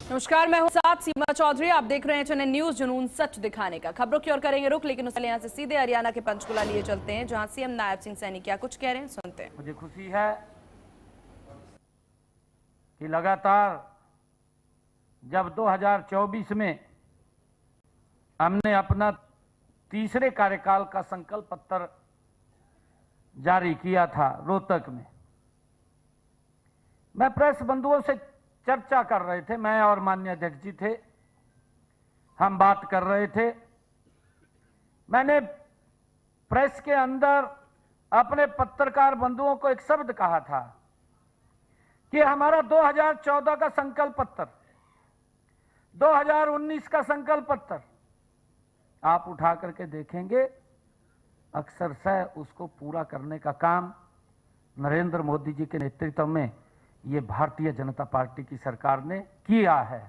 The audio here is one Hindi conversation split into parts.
नमस्कार, मैं हूं साथ सीमा चौधरी। आप देख रहे हैं चैनल न्यूज, जुनून सच दिखाने का। खबरों की ओर करेंगे रुख, लेकिन उससे यहां से सीधे हरियाणा के पंचकुला लिए चलते हैं, जहां सीएम नायब सिंह सैनी क्या कुछ कह रहे हैं, सुनते हैं। मुझे खुशी है कि लगातार जब 2024 में हमने अपना तीसरे कार्यकाल का संकल्प पत्र जारी किया था रोहतक में, मैं प्रेस बंधुओं से चर्चा कर रहे थे, मैं और माननीय अध्यक्ष जी थे, हम बात कर रहे थे। मैंने प्रेस के अंदर अपने पत्रकार बंधुओं को एक शब्द कहा था कि हमारा 2014 का संकल्प पत्र, 2019 का संकल्प पत्र आप उठा करके देखेंगे, अक्सरशः उसको पूरा करने का काम नरेंद्र मोदी जी के नेतृत्व में ये भारतीय जनता पार्टी की सरकार ने किया है।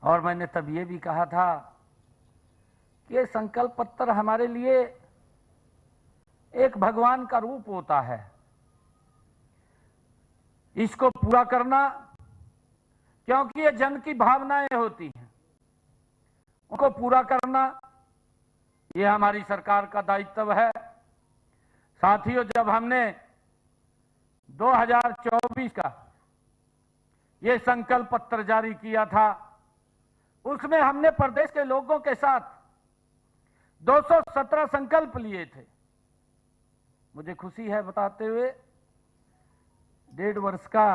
और मैंने तब ये भी कहा था कि ये संकल्प पत्र हमारे लिए एक भगवान का रूप होता है। इसको पूरा करना, क्योंकि ये जन की भावनाएं होती हैं, उनको पूरा करना ये हमारी सरकार का दायित्व है। साथियों, जब हमने 2024 का ये संकल्प पत्र जारी किया था, उसमें हमने प्रदेश के लोगों के साथ 217 संकल्प लिए थे। मुझे खुशी है बताते हुए 1.5 वर्ष का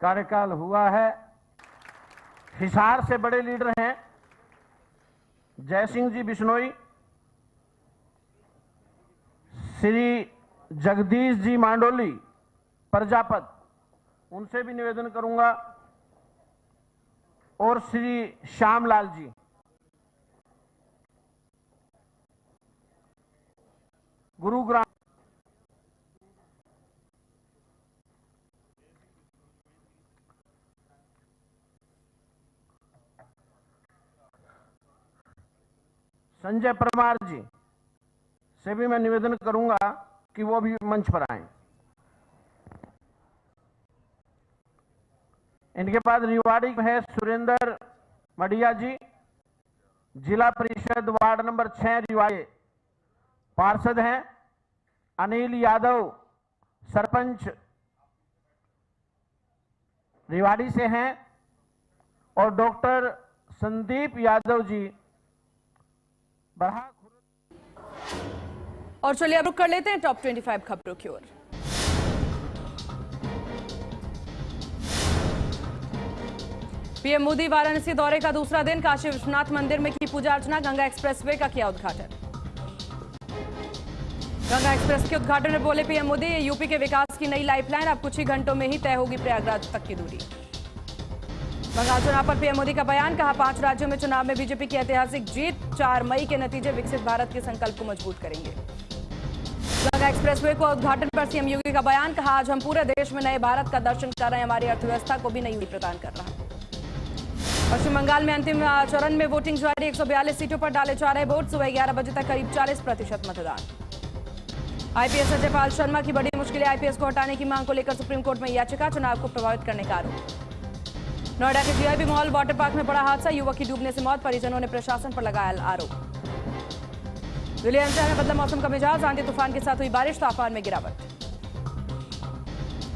कार्यकाल हुआ है। हिसार से बड़े लीडर हैं जय सिंह जी बिश्नोई, श्री जगदीश जी मांडोली प्रजापत, उनसे भी निवेदन करूंगा, और श्री श्यामलाल जी। गुरुग्राम संजय परमार जी से भी मैं निवेदन करूंगा कि वो भी मंच पर आए। इनके बाद रिवाड़ी है सुरेंद्र मडिया जी, जिला परिषद वार्ड नंबर 6 रिवाड़ी पार्षद हैं। अनिल यादव सरपंच रिवाड़ी से हैं, और डॉक्टर संदीप यादव जी बरहा। और चलिए अब रुक कर लेते हैं टॉप 25 खबरों की ओर। पीएम मोदी वाराणसी दौरे का दूसरा दिन, काशी विश्वनाथ मंदिर में की पूजा अर्चना, गंगा एक्सप्रेसवे का किया उद्घाटन। गंगा एक्सप्रेस के उद्घाटन में बोले पीएम मोदी, यूपी के विकास की नई लाइफलाइन, अब कुछ ही घंटों में ही तय होगी प्रयागराज तक की दूरी। बंगाल चुनाव पर पीएम मोदी का बयान, कहा 5 राज्यों में चुनाव में बीजेपी की ऐतिहासिक जीत, 4 मई के नतीजे विकसित भारत के संकल्प को मजबूत करेंगे। गंगा एक्सप्रेसवे को उद्घाटन पर सीएम योगी का बयान, कहा आज हम पूरे देश में नए भारत का दर्शन कर रहे हैं, हमारी अर्थव्यवस्था को भी नई ऊंचाई प्रदान कर रहा है। पश्चिम बंगाल में अंतिम चरण में वोटिंग जारी, 142 सीटों पर डाले जा रहे वोट, सुबह 11 बजे तक करीब 40% मतदान। आईपीएस सत्यपाल शर्मा की बड़ी मुश्किलें, आईपीएस को हटाने की मांग को लेकर सुप्रीम कोर्ट में याचिका, चुनाव को प्रभावित करने का आरोप। नोएडा के जीआईबी मॉल वाटर पार्क में बड़ा हादसा, युवक की डूबने से मौत, परिजनों ने प्रशासन पर लगाया आरोप। दिल्ली एनसीआर में बदला मौसम का मिजाज, आंधी तूफान के साथ हुई बारिश, तापमान में गिरावट।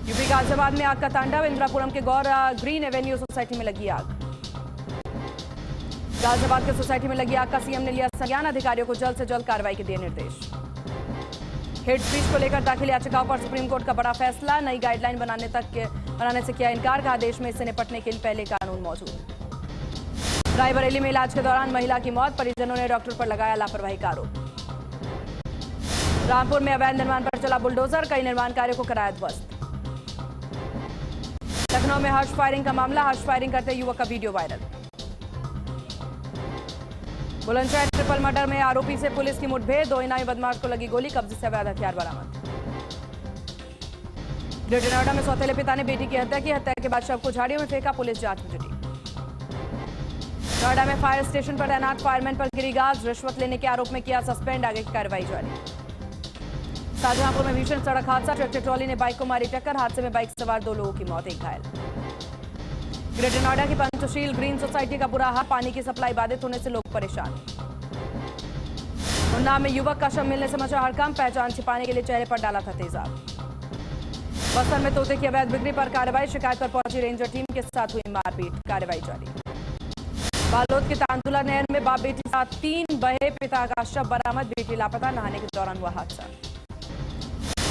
यूपी गाजियाबाद में आग का तांडव, इंदिरापुरम के गौर ग्रीन एवेन्यू सोसाइटी में लगी आग। गाजियाबाद के सोसाइटी में लगी आग का सीएम ने लिया संज्ञान, अधिकारियों को जल्द से जल्द कार्रवाई के दिए निर्देश। हेट स्पीच को लेकर दाखिल याचिकाओं पर सुप्रीम कोर्ट का बड़ा फैसला, नई गाइडलाइन बनाने से किया इनकार, कहा देश में इससे निपटने के लिए पहले कानून मौजूद। रायबरेली में इलाज के दौरान महिला की मौत, परिजनों ने डॉक्टर पर लगाया लापरवाही का आरोप। रामपुर में अवैध निर्माण पर चला बुलडोजर, कई निर्माण कार्यों को कराया ध्वस्त। लखनऊ में हर्ष फायरिंग का मामला, हर्ष फायरिंग करते युवक का video viral. Bulandshahr triple murder में आरोपी से पुलिस की मुठभेड़, 2 इनामी बदमाश को लगी गोली, कब्जे से अवैध हथियार बरामद। ग्रेटर नोएडा में सौतेले पिता ने बेटी की हत्या की, हत्या के बाद शव को झाड़ियों में फेंका, पुलिस जांच में जुटी। नोएडा में फायर स्टेशन पर तैनात फायरमैन पर गिरी गाज, रिश्वत लेने के आरोप में किया सस्पेंड, आगे की कार्रवाई जारी। शाहजहांपुर में भीषण सड़क हादसा, ट्रैक्टर ट्रॉली ने बाइक को मारी टक्कर, हादसे में बाइक सवार 2 लोगों की मौत, एक घायल। ग्रेटर नोएडा की पंचशील ग्रीन सोसाइटी का बुरा हाल, पानी की सप्लाई बाधित होने से लोग परेशान। उन्नाव में युवक का शव मिलने से मचा हड़कंप, पहचान छिपाने के लिए चेहरे पर डाला था तेजाब। बस्तर में तोते की अवैध बिक्री पर कार्रवाई, शिकायत पर पहुंची रेंजर टीम के साथ हुई मारपीट, कार्रवाई जारी। बालोद के तांदुला नहर में बाप बेटी साथ 3 बहे, पिता का शव बरामद, बेटी लापता, नहाने के दौरान हुआ हादसा।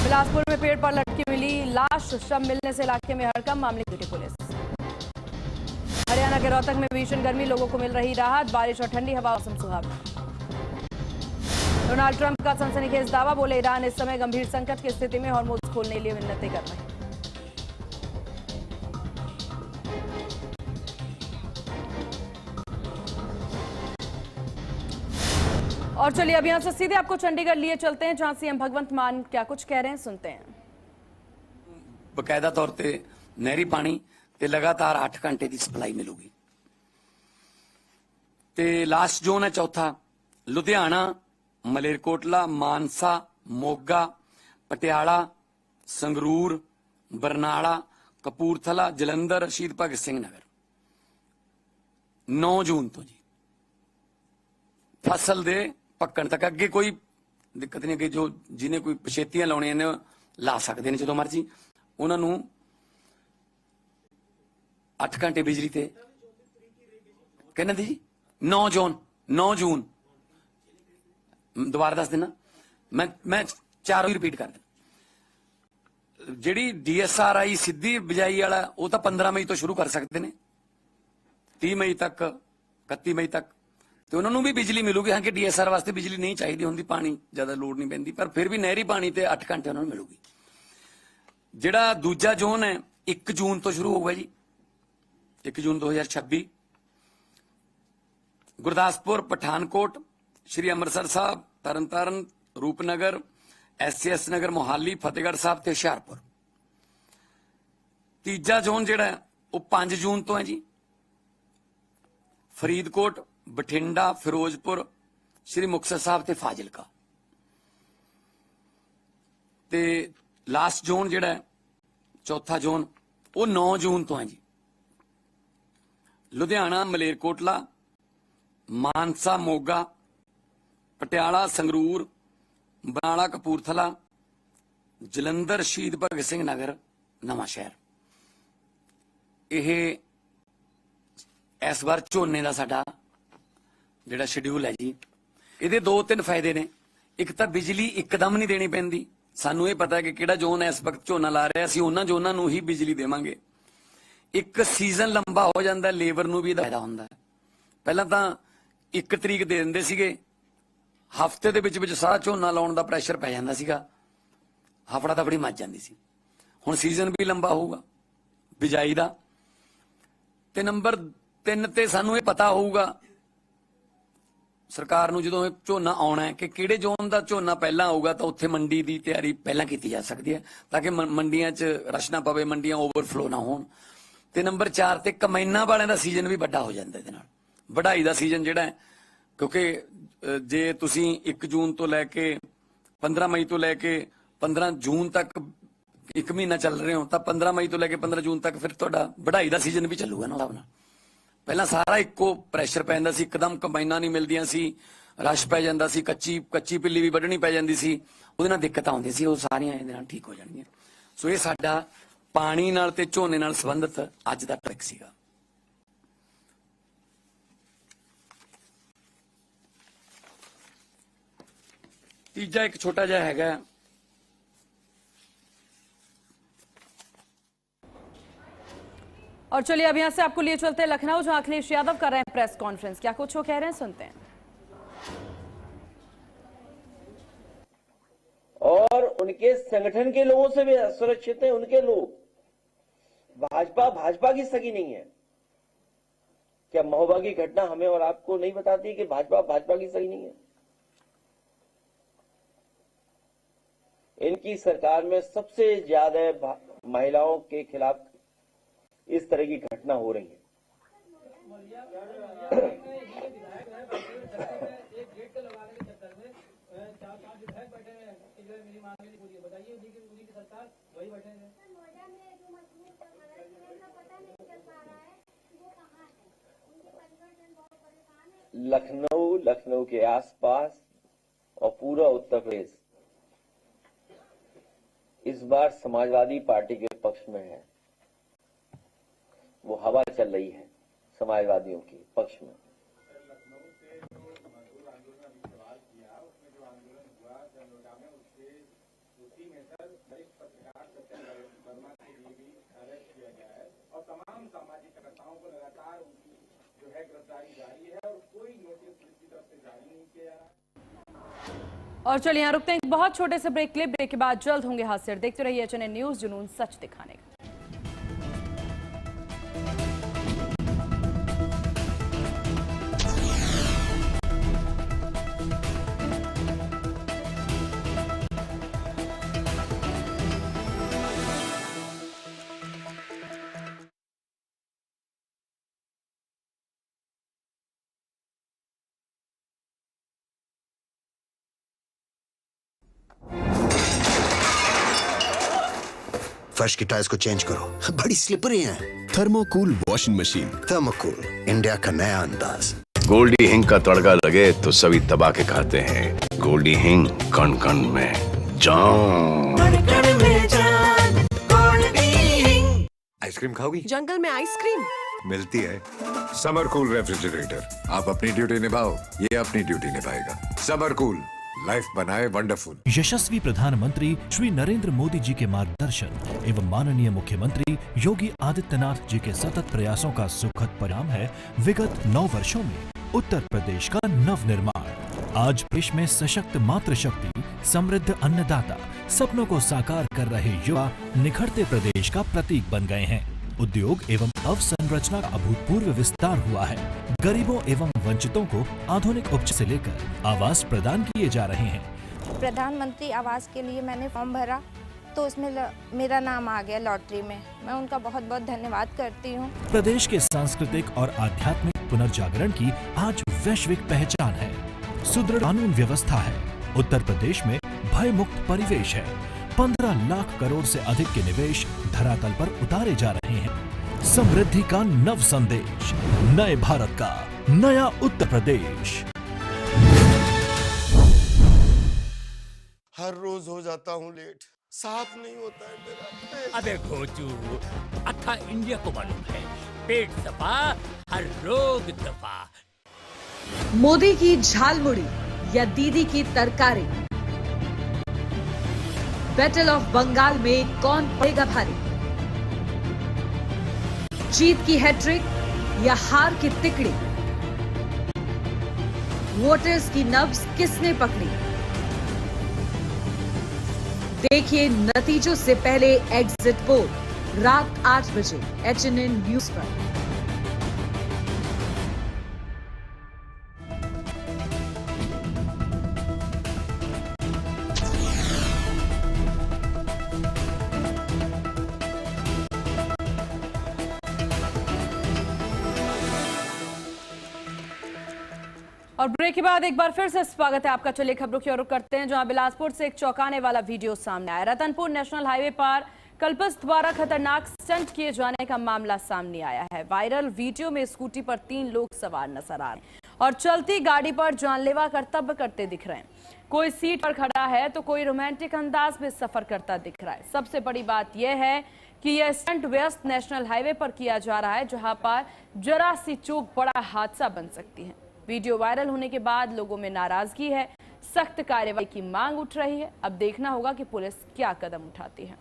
बिलासपुर में पेड़ पर लटकी मिली लाश, शव मिलने से इलाके में हड़कंप, मामले की जुटी पुलिस। हरियाणा के रोहतक में भीषण गर्मी, लोगों को मिल रही राहत, बारिश और ठंडी हवा, मौसम सुहावना। डोनाल्ड ट्रंप का सनसनीखेज दावा, बोले ईरान इस समय गंभीर संकट की स्थिति में हॉर्मोज खोलने के लिए विनती कर रहे हैं। और चलिए अब यहां से सीधे आपको चंडीगढ़ लिए चलते हैं, जहां सीएम भगवंत मान क्या कुछ कह रहे हैं, सुनते हैं। बकायदा तौर पे नहरी पानी ते लगातार 8 घंटे की सप्लाई मिलूगी। ते लास्ट जोन है चौथा, लुधियाना, मलेरकोटला, मानसा, मोगा, पटियाला, संगरूर, बरनाला, कपूरथला, जलंधर, शहीद भगत सिंह नगर। 9 जून तो जी फसल दे पक्कण तक, अगे कोई दिक्कत नहीं, कि जो जिन्हें कोई पछेतियां लाउणियां ने ला सकते हैं जो मर्जी, उन्होंने 8 घंटे बिजली ते कहना दी जी। 9 जून दोबारा दस देना, मैं चारों ही रिपीट कर देना। जिहड़ी DSRI सीधी बिजाई वाला वो तो 15 मई तो शुरू कर सकते हैं, 30 मई तक, 31 मई तक, तो उन्होंने भी बिजली मिलूगी। हाँ कि DSR वास्ते बिजली नहीं चाहिए होंगी, पानी ज्यादा लोड़ नहीं पैंदी, पर फिर भी नहरी पानी ते 8 घंटे उन्होंने मिलूगी। जिहड़ा दूजा जोन है 1 जून तो शुरू होगा जी, 1 जून 2026। गुरदासपुर, पठानकोट, श्री अमृतसर साहब, तरनताਰਨ, रूपनगर, SCS नगर, मोहाली, फतेहगढ़ साहब ते हुशियारपुर। तीजा जोन जिहड़ा है वो 5 जून तो है जी, फरीदकोट, बठिंडा, फिरोजपुर, श्री मुक्तसर साहब ते फाजिलका। ते लास्ट जोन जिहड़ा है चौथा जोन वो 9 जून तो है जी, लुधियाना, मलेरकोटला, मानसा, मोगा, पटियाला, संगरूर, बरनाला, कपूरथला, जलंधर, शहीद भगत सिंह नगर, नवां शहर। यह इस बार झोने का साडा जिहड़ा शेड्यूल है जी, ये 2-3 फायदे ने। एक तो बिजली एकदम नहीं देनी पैंदी, सानू ये पता है कि किहड़ा जोन इस वक्त झोना ला रहा, असीं उन्हां जोनां नूं ही बिजली देवांगे। एक सीजन लंबा हो जाता, लेबर नूं भी फायदा हुंदा है। पहलां तां 1 तरीक दे दिंदे सीगे, हफ्ते दे विच सारा झोना लाउण दा प्रैशर पै जांदा सीगा, हफड़ा दफड़ी मच जांदी सी। हुण सीजन भी लंबा होऊगा बिजाई दा, ते नंबर 3 ते सानू ये पता होऊगा सरकार नूं जदों झोना आउणा है कि किहड़े जोन दा झोना पहला आऊगा, तो उत्थे मंडी दी तैयारी पहला कीती जा सकदी है, ताकि मंडियां च रश ना पवे, मंडियां ओवरफ्लो ना होण। ते नंबर 4 ते कमाइना वालियां दा सीजन भी वड्डा हो जांदा इहदे नाल, वढाई दा सीजन जिहड़ा है, क्योंकि जे तुसीं 1 जून तो लैके 15 मई तो लैके 15 जून तक 1 महीना चल रहे हो, तो 15 मई तो लैके 15 जून तक फिर तुहाडा वढाई दा सीजन भी चलूगा ना हिसाब नाल। पहला सारा इक्को प्रैशर पै जांदा सी, एकदम कंबाइनां नहीं मिलदियां सी, रश पै जांदा सी, कच्ची पिल्ली भी वढणी पै जांदी सी, ਉਹਦੇ ਨਾਲ ਦਿੱਕਤਾਂ ਆਉਂਦੀ ਸੀ, ਉਹ ਸਾਰੀਆਂ ਇਹਦੇ ਨਾਲ ਠੀਕ ਹੋ ਜਾਣਗੀਆਂ। ਸੋ ਇਹ ਸਾਡਾ ਪਾਣੀ ਨਾਲ ਤੇ ਝੋਨੇ ਨਾਲ ਸੰਬੰਧਿਤ ਅੱਜ ਦਾ ਟ੍ਰਿਕ ਸੀਗਾ। ਤੀਜਾ ਇੱਕ ਛੋਟਾ ਜਿਹਾ ਹੈਗਾ, और चलिए अब यहां से आपको लिए चलते हैं लखनऊ, जहां अखिलेश यादव कर रहे हैं प्रेस कॉन्फ्रेंस, क्या कुछ वो कह रहे हैं, सुनते हैं। और उनके संगठन के लोगों से भी असुरक्षित है उनके लोग। भाजपा की सगी नहीं है। क्या महोबा की घटना हमें और आपको नहीं बताती कि भाजपा की सगी नहीं है? इनकी सरकार में सबसे ज्यादा महिलाओं के खिलाफ इस तरह की घटना हो रही है। लखनऊ के आसपास और पूरा उत्तर प्रदेश इस बार समाजवादी पार्टी के पक्ष में है। वो हवा चल रही है समाजवादियों की पक्ष में। और चलिए यहाँ रुकते हैं एक बहुत छोटे से ब्रेक के लिए। ब्रेक के बाद जल्द होंगे हाजिर। देखते रहिए HNN न्यूज़, जुनून सच दिखाने का। फर्श की टाइल्स को चेंज करो, बड़ी स्लिपरी हैं। थर्मोकूल वॉशिंग मशीन। थर्मोकूल, इंडिया का नया अंदाज। गोल्डी हिंग का तड़का लगे तो सभी दबा के खाते हैं। गोल्डी हिंग, कण कण में जान। आइसक्रीम खाओगी? जंगल में आइसक्रीम मिलती है। समर कूल रेफ्रिजरेटर, आप अपनी ड्यूटी निभाओ, ये अपनी ड्यूटी निभाएगा। समर कूल, लाइफ बनाए वंडरफुल। यशस्वी प्रधानमंत्री श्री नरेंद्र मोदी जी के मार्गदर्शन एवं माननीय मुख्यमंत्री योगी आदित्यनाथ जी के सतत प्रयासों का सुखद परिणाम है विगत 9 वर्षों में उत्तर प्रदेश का नव निर्माण। आज देश में सशक्त मातृशक्ति, समृद्ध अन्नदाता, सपनों को साकार कर रहे युवा निखरते प्रदेश का प्रतीक बन गए हैं। उद्योग एवं अवसंरचना का अभूतपूर्व विस्तार हुआ है। गरीबों एवं वंचितों को आधुनिक उपचार से लेकर आवास प्रदान किए जा रहे हैं। प्रधानमंत्री आवास के लिए मैंने फॉर्म भरा तो उसमें मेरा नाम आ गया लॉटरी में। मैं उनका बहुत बहुत धन्यवाद करती हूँ। प्रदेश के सांस्कृतिक और आध्यात्मिक पुनर्जागरण की आज वैश्विक पहचान है। सुदृढ़ कानून व्यवस्था है। उत्तर प्रदेश में भय मुक्त परिवेश है। 15 लाख करोड़ से अधिक के निवेश धरातल पर उतारे जा रहे हैं। समृद्धि का नव संदेश, नए भारत का नया उत्तर प्रदेश। हर रोज हो जाता हूँ लेट, साफ नहीं होता है मेरा। अबे घोचू, अक्खा इंडिया को मालूम है, पेट सफा हर रोग दफा। मोदी की झालमुड़ी या दीदी की तरकारी, बैटल ऑफ बंगाल में कौन पड़ेगा भारी? जीत की हैट्रिक या हार की तिकड़ी? वोटर्स की नब्ज किसने पकड़ी? देखिए नतीजों से पहले एग्जिट पोल रात 8 बजे HNN न्यूज पर। और ब्रेक के बाद एक बार फिर से स्वागत है आपका। चलिए खबरों की ओर रुख करते हैं, जहां बिलासपुर से एक चौंकाने वाला वीडियो सामने आया। रतनपुर नेशनल हाईवे पर कल्पित द्वारा खतरनाक स्टंट किए जाने का मामला सामने आया है। वायरल वीडियो में स्कूटी पर 3 लोग सवार नजर आ रहे हैं और चलती गाड़ी पर जानलेवा कर्तव्य करते दिख रहे हैं। कोई सीट पर खड़ा है तो कोई रोमांटिक अंदाज में सफर करता दिख रहा है। सबसे बड़ी बात यह है कि यह स्टंट व्यस्त नेशनल हाईवे पर किया जा रहा है, जहां पर जरा सी चूक बड़ा हादसा बन सकती है। वीडियो वायरल होने के बाद लोगों में नाराजगी है, सख्त कार्रवाई की मांग उठ रही है। अब देखना होगा कि पुलिस क्या कदम उठाती है।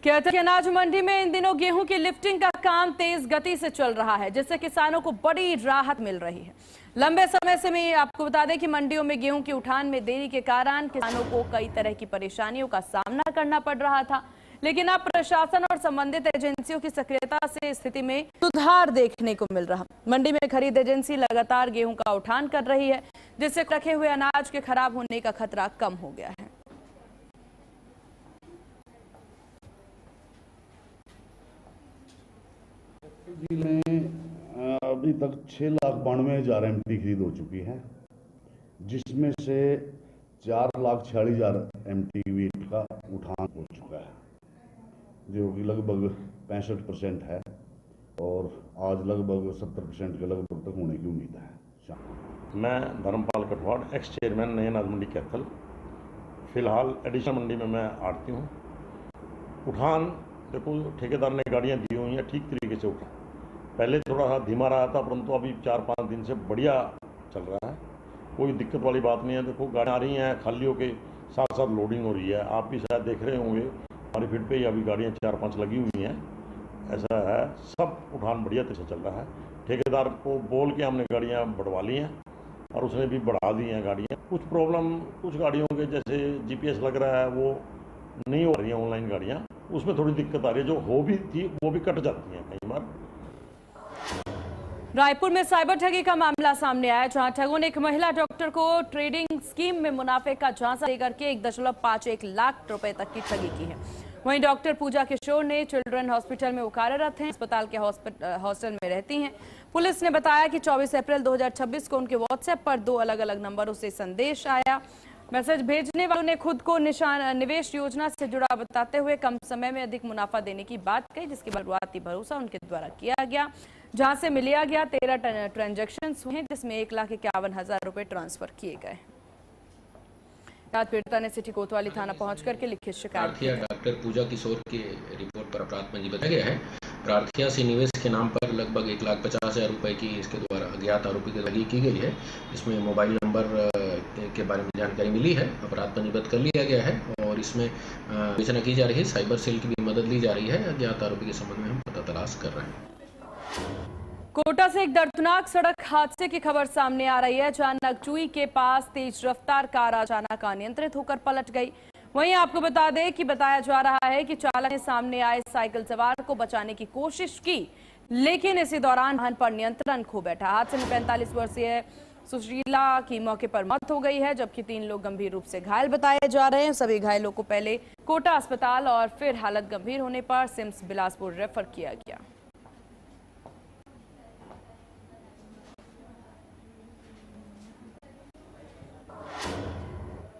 कहते हैं अनाज मंडी में इन दिनों गेहूं की लिफ्टिंग का काम तेज गति से चल रहा है, जिससे किसानों को बड़ी राहत मिल रही है। लंबे समय से मैं आपको बता दें कि मंडियों में गेहूं की उठान में देरी के कारण किसानों को कई तरह की परेशानियों का सामना करना पड़ रहा था, लेकिन अब प्रशासन और संबंधित एजेंसियों की सक्रियता से स्थिति में सुधार देखने को मिल रहा। मंडी में खरीद एजेंसी लगातार गेहूं का उठान कर रही है, जिससे रखे हुए अनाज के खराब होने का खतरा कम हो गया है। जिले अभी तक 6,92,000 MT खरीद हो चुकी है, जिसमें से 4,46,000 MT वीट का उठान हो चुका है, जो कि लगभग 65% है और आज लगभग 70% के लगभग तक होने की उम्मीद है। मैं धर्मपाल कटवाड़, एक्स चेयरमैन नए अनाज मंडी कैथल। फिलहाल एडिशनल मंडी में मैं आड़ती हूँ। उठान देखो, ठेकेदार ने गाड़ियाँ दी हुई हैं, ठीक तरीके से उठा। पहले थोड़ा सा धीमा रहा था, परंतु अभी 4-5 दिन से बढ़िया चल रहा है, कोई दिक्कत वाली बात नहीं है। देखो गाड़ियाँ आ रही हैं, खालियों के साथ साथ लोडिंग हो रही है। आप भी शायद देख रहे होंगे, हमारी फील्ड पे ही अभी गाड़ियाँ 4-5 लगी हुई हैं। ऐसा है, सब उठान बढ़िया तरह से चल रहा है। ठेकेदार को बोल के हमने गाड़ियाँ बढ़वा ली हैं और उसने भी बढ़ा दी हैं गाड़ियाँ। कुछ प्रॉब्लम कुछ गाड़ियों के, जैसे GPS लग रहा है, वो नहीं हो रही हैं ऑनलाइन गाड़ियाँ, उसमें थोड़ी दिक्कत आ रही है। जो हो भी थी वो भी कट जाती हैं कई बार। रायपुर में साइबर ठगी का मामला सामने आया, जहां ठगों ने एक महिला डॉक्टर को ट्रेडिंग स्कीम में मुनाफे का झांसा देकर के 1.51 लाख रुपए तक की ठगी की है। वहीं डॉक्टर पूजा किशोर ने चिल्ड्रन हॉस्पिटल में वो कार्यरत हैं, अस्पताल के हॉस्टल में रहती हैं। पुलिस ने बताया कि 24 अप्रैल 2026 को उनके व्हाट्सएप पर 2 अलग-अलग नंबरों से संदेश आया। मैसेज भेजने वालों ने खुद को निवेश योजना से जुड़ा बताते हुए कम समय में अधिक मुनाफा देने की बात कही, जिसके शुरुआती भरोसा उनके द्वारा किया गया, जहां से लिया गया 13 ट्रांजैक्शन हुए, जिसमें 1,51,000 रुपए ट्रांसफर किए गए। पीड़िता ने सिटी कोतवाली थाना पहुंच करके लिखित शिकायत की। डॉक्टर पूजा किशोर की रिपोर्ट पर अपराध पंजीबद्ध किया गया है। प्रार्थिया से निवेश के नाम पर लगभग 1,50,000 रुपए की इसके द्वारा अज्ञात आरोपी की ठगी की गई है। इसमें मोबाइल नंबर के बारे में जानकारी मिली है, अपराध पंजीबद्ध कर लिया गया है और इसमें विवेचना की जा रही है। साइबर सेल की भी मदद ली जा रही है। अज्ञात आरोपी के संबंध में हम पता तलाश कर रहे हैं। कोटा से एक दर्दनाक सड़क हादसे की खबर सामने आ रही है, जहां नगचुई के पास तेज रफ्तार कार अचानक अनियंत्रित होकर पलट गई। वहीं आपको बता दें कि बताया जा रहा है कि चालक ने सामने आए साइकिल सवार को बचाने की कोशिश की, लेकिन इसी दौरान वाहन पर नियंत्रण खो बैठा। हादसे में 45 वर्षीय सुशीला की मौके पर मौत हो गई है, जबकि 3 लोग गंभीर रूप से घायल बताए जा रहे हैं। सभी घायलों को पहले कोटा अस्पताल और फिर हालत गंभीर होने पर सिम्स बिलासपुर रेफर किया गया।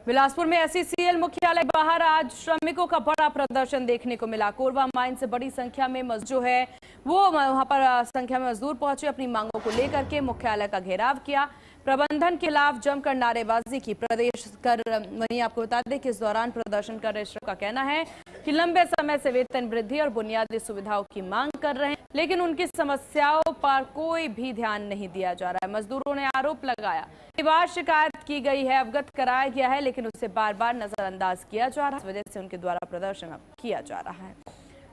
बिलासपुर में SECL मुख्यालय बाहर आज श्रमिकों का बड़ा प्रदर्शन देखने को मिला। कोरबा माइन से बड़ी संख्या में मजदूर है वो वहां पर संख्या में मजदूर पहुंचे, अपनी मांगों को लेकर के मुख्यालय का घेराव किया, प्रबंधन के खिलाफ जमकर नारेबाजी की। प्रदेश कर वहीं आपको बता दें कि इस दौरान प्रदर्शन कर रहे श्रमिकों का कहना है कि लंबे समय से वेतन वृद्धि और बुनियादी सुविधाओं की मांग कर रहे हैं, लेकिन उनकी समस्याओं पर कोई भी ध्यान नहीं दिया जा रहा है। मजदूरों ने आरोप लगाया, कई बार शिकायत की गई है, अवगत कराया गया है, लेकिन उसे बार बार नजरअंदाज किया जा रहा है। इस वजह से उनके द्वारा प्रदर्शन अब किया जा रहा है।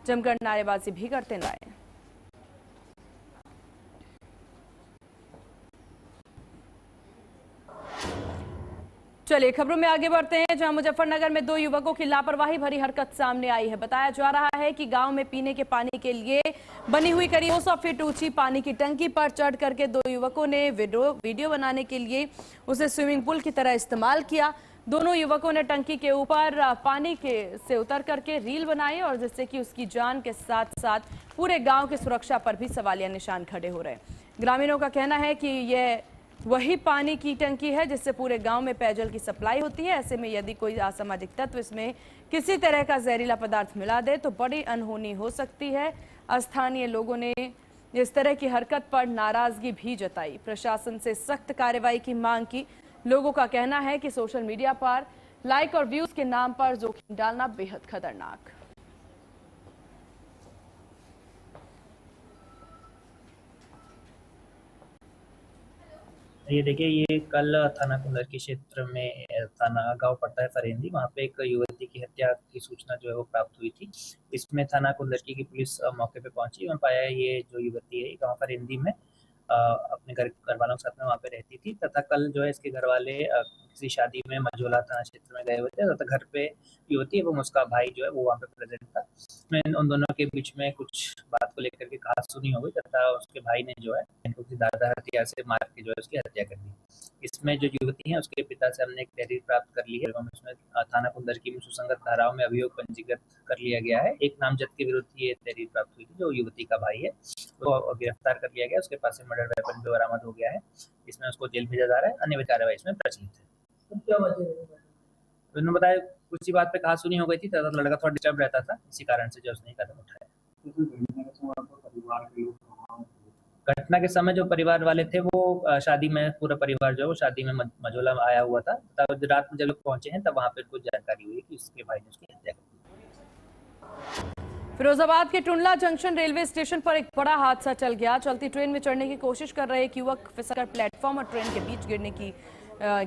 जमकर नारेबाजी भी करते रहे। चलिए खबरों में आगे बढ़ते हैं, जहां मुजफ्फरनगर में 2 युवकों की लापरवाही भरी हरकत सामने आई है। बताया जा रहा है कि गांव में पीने के पानी के लिए बनी हुई करीब 200 फीट ऊंची पानी की टंकी पर चढ़ करके 2 युवकों ने वीडियो बनाने के लिए उसे स्विमिंग पूल की तरह इस्तेमाल किया। दोनों युवकों ने टंकी के ऊपर पानी से उतर करके रील बनाई और जिससे कि उसकी जान के साथ साथ पूरे गाँव की सुरक्षा पर भी सवालिया निशान खड़े हो रहे हैं। ग्रामीणों का कहना है कि यह वही पानी की टंकी है जिससे पूरे गांव में पेयजल की सप्लाई होती है। ऐसे में यदि कोई असामाजिक तत्व इसमें किसी तरह का जहरीला पदार्थ मिला दे तो बड़ी अनहोनी हो सकती है। स्थानीय लोगों ने इस तरह की हरकत पर नाराजगी भी जताई, प्रशासन से सख्त कार्रवाई की मांग की। लोगों का कहना है कि सोशल मीडिया पर लाइक और व्यूज के नाम पर जोखिम डालना बेहद खतरनाक। ये देखिए, ये कल थाना कुंदर के क्षेत्र में थाना गांव पड़ता है फरेंदी, वहाँ पे एक युवती की हत्या की सूचना जो है वो प्राप्त हुई थी। इसमें थाना कुंदर की पुलिस मौके पे पहुंची और पाया ये जो युवती है गांव फरेंदी में अपने घर वालों के साथ में वहाँ पे रहती थी तथा कल जो है इसके घर वाले किसी शादी में मझोला थाना क्षेत्र में गए हुए थे तथा घर पे युवती एवं उसका भाई जो है वो वहाँ पे प्रेजेंट था। उसमें उन दोनों के बीच में कुछ बात को लेकर के कहासुनी हो गई तथा उसके भाई ने जो है उसकी दादा हथियार से मार के जो है उसकी हत्या कर दी। इसमें जो युवती है उसके पिता से हमने एक तहरीर प्राप्त कर ली है एवं इसमें थाना कुंदरकी में सुसंगत धाराओं में अभियोग पंजीकृत कर लिया गया है। एक नामजद के विरुद्ध ये तहरीर प्राप्त हुई थी जो युवती का भाई है, तो गिरफ्तार कर लिया गया। उसके पास से मर्डर वेपन भी बरामद हो गया है। इसमें उसको जेल भेजा जा रहा है। अन्य कार्रवाई इसमें प्रचलित है। उन्होंने बताया कुछ ही बात पे कहासुनी हो गई थी तथा लड़का थोड़ा डिस्टर्ब रहता था, इसी कारण से जो उसने कदम उठाया। घटना के समय जो परिवार वाले थे वो शादी में, पूरा परिवार जो है वो शादी में मझोला आया हुआ था। तब रात में जब लोग पहुंचे हैं तब वहां पर कुछ जानकारी हुई कि उसके भाई ने उसकी हत्या कर दी। फिरोजाबाद के टुंडला जंक्शन रेलवे स्टेशन पर एक बड़ा हादसा टल गया। चलती ट्रेन में चढ़ने की कोशिश कर रहे एक युवक फिसलकर प्लेटफॉर्म और ट्रेन के बीच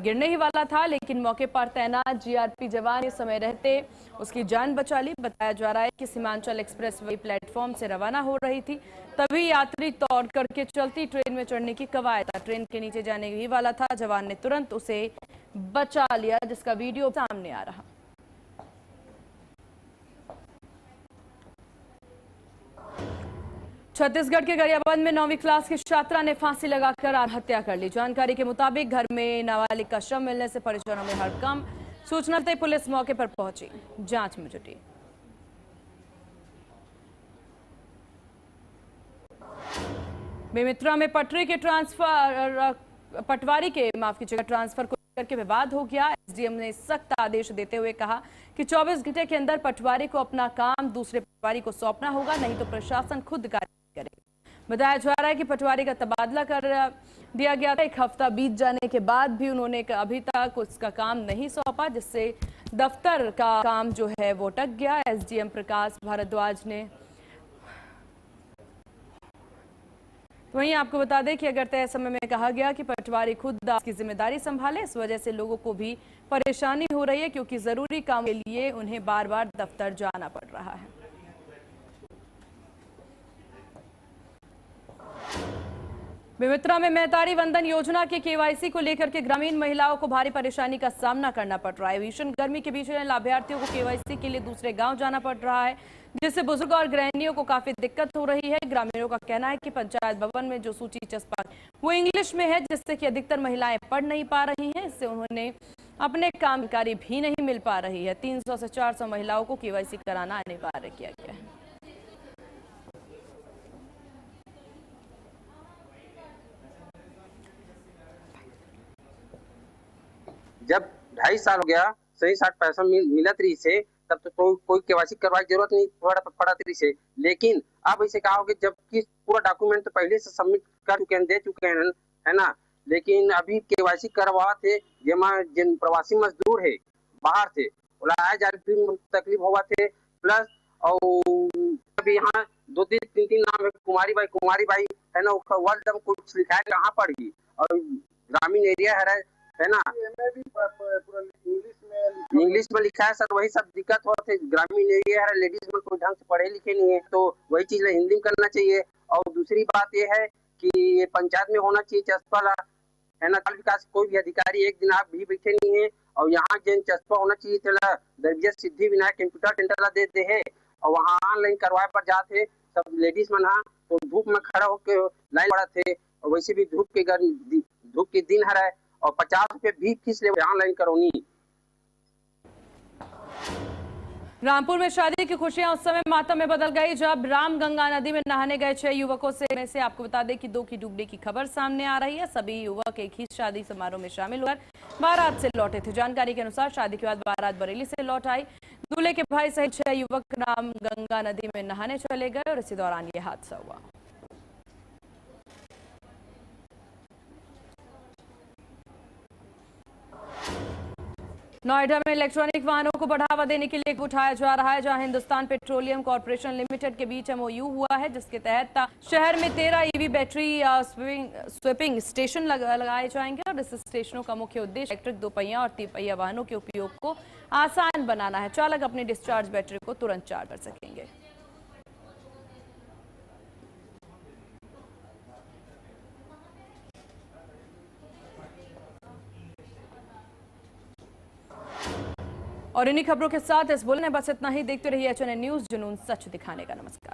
गिरने ही वाला था, लेकिन मौके पर तैनात जीआरपी जवान ने समय रहते उसकी जान बचा ली। बताया जा रहा है कि सीमांचल एक्सप्रेस वे प्लेटफॉर्म से रवाना हो रही थी, तभी यात्री दौड़ करके चलती ट्रेन में चढ़ने की कवायद था। ट्रेन के नीचे जाने ही वाला था। जवान ने तुरंत उसे बचा लिया, जिसका वीडियो सामने आ रहा। छत्तीसगढ़ के गरियाबंद में 9वीं क्लास की छात्रा ने फांसी लगाकर आत्महत्या कर ली। जानकारी के मुताबिक घर में नाबालिग का शव मिलने से परिजनों में हड़कंप। सूचना मिलते पुलिस मौके पर पहुंची, जांच में जुटी। बेमित्रा में पटवारी के ट्रांसफर को लेकर के विवाद हो गया। एसडीएम ने सख्त आदेश देते हुए कहा कि 24 घंटे के अंदर पटवारी को अपना काम दूसरे पटवारी को सौंपना होगा, नहीं तो प्रशासन खुद कार्य करेगा। बताया जा रहा है कि पटवारी का तबादला कर दिया गया था। एक हफ्ता बीत जाने के बाद भी उन्होंने अभी तक उसका काम नहीं सौंपा, जिससे दफ्तर का काम जो है वो अटक गया। एसडीएम प्रकाश भारद्वाज ने वहीं आपको बता दें कि अगर तय समय में कहा गया कि पटवारी खुद की जिम्मेदारी संभाले, इस वजह से लोगों को भी परेशानी हो रही है, क्योंकि जरूरी काम के लिए उन्हें बार बार दफ्तर जाना पड़ रहा है। बेमित्रा में मेहतारी वंदन योजना के केवाईसी को लेकर के ग्रामीण महिलाओं को भारी परेशानी का सामना करना पड़ रहा है। भीषण गर्मी के बीच लाभार्थियों को केवाईसी के लिए दूसरे गांव जाना पड़ रहा है, जिससे बुजुर्ग और गृहिणियों को काफी दिक्कत हो रही है। ग्रामीणों का कहना है कि पंचायत भवन में जो सूची चस्पा वो इंग्लिश में है, जिससे कि अधिकतर महिलाएं पढ़ नहीं पा रही हैं। इससे उन्होंने अपने कामकाजी भी नहीं मिल पा रही है। 300 से 400 महिलाओं को केवाईसी कराना अनिवार्य किया गया है। जब 2.5 साल हो गया सही 60 पैसा मिलत रही से, तब तो कोई केवाईसी करवाई जरूरत नहीं पड़ा रही से। लेकिन अब ऐसे कहा कि जबकि पूरा डॉक्यूमेंट तो पहले से सबमिट कर चुके हैं, दे चुके हैं, है ना। लेकिन अभी केवाईसी करवा थे जिन प्रवासी मजदूर है बाहर से आए जा तकलीफ हुआ थे। प्लस और अभी यहाँ 2-3 नाम है, कुमारी बाई है ना, वर्ल्ड कुछ लिखा है कहाँ पड़ेगी, और ग्रामीण एरिया है ना, इंग्लिश में लिखा है सर। वही सब दिक्कत हो रही है। ग्रामीण एरिया है, लेडीज में कोई ढंग से पढ़े लिखे नहीं है, तो वही चीज हिंदी में करना चाहिए। और दूसरी बात ये है कि ये पंचायत में होना चाहिए चस्पा, है ना। बाल विकास कोई भी अधिकारी एक दिन आप भी बैठे नहीं है, और यहाँ जिन चस्पा होना चाहिए दरबिया सिद्धि विनायक कंप्यूटर सेंटर दे है, और वहाँ ऑनलाइन करवाए पर जाते सब लेडीज मन तो धूप में खड़ा होकर लाइन पड़ा थे। और वैसे भी धूप के दिन है, और 50 रुपए भी फीस ले ऑनलाइन करौनी। रामपुर में शादी की खुशियां उस समय मातम में बदल गई जब रामगंगा नदी में नहाने गए 6 युवकों से आपको बता दें कि 2 की डूबने की खबर सामने आ रही है। सभी युवक एक ही शादी समारोह में शामिल होकर बारात से लौटे थे। जानकारी के अनुसार शादी के बाद बारात बरेली से लौट आई। दूल्हे के भाई सहित 6 युवक रामगंगा नदी में नहाने चले गए और इसी दौरान ये हादसा हुआ। नोएडा में इलेक्ट्रॉनिक वाहनों को बढ़ावा देने के लिए उठाया जा रहा है, जहां हिंदुस्तान पेट्रोलियम कॉर्पोरेशन लिमिटेड के बीच MOU हुआ है, जिसके तहत शहर में 13 EV बैटरी स्वेपिंग स्टेशन लगाए जाएंगे। और इस स्टेशनों का मुख्य उद्देश्य इलेक्ट्रिक 2 पहिया और 3 पहिया वाहनों के उपयोग को आसान बनाना है। चालक अपनी डिस्चार्ज बैटरी को तुरंत चार्ज कर सकेंगे। और इन्हीं खबरों के साथ इस बुलेटिन में बस इतना ही। देखते रहिए HNN न्यूज, जुनून सच दिखाने का। नमस्कार।